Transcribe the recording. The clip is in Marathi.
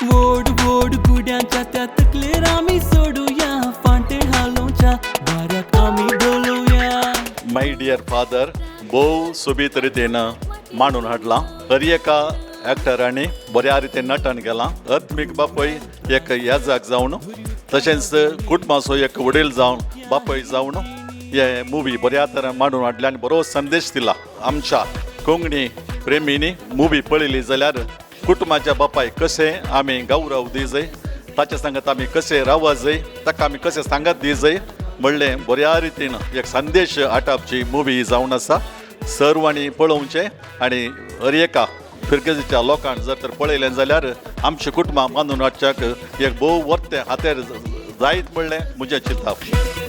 वोड वोड गुड्यांच्या त्या तकलेर आमी सोडूया फांटे हालोवच्या बऱ्याक आमी डोलुया. माय डियर फादर भोव सोबीत रितीन मांडून हाडला. हर एका एक्टरांनी बऱ्या रितीन नटन केलां. आत्मीक बापय एक येजाक जावन तशेंच कुटुंबाचो एक वडील जावन बापय जावन हे मुवी बऱ्या तरेन मांडून हाडल्या आनी बरो संदेश दिला. आमच्या कोंकणी प्रेमींनी मुवी पळयली जाल्यार कुटुंबाच्या बापाय कशें आमी गौरव दी जाय, ताचे सांगत आमी कशें रावूं जाय, ताका आमी कशें सांगत दी जाय म्हणलें बऱ्या रितीन एक संदेश हाडपाची मुवी जावन आसा. सर्वांनी पळोवचें आनी हर एका फिरकेच्या लोकांक जर तर पळयलें जाल्यार आमच्या कुटुंबां बांदून हाडच्याक एक भोव वर्तें हातेर जायत म्हणलें म्हजें चिंतप.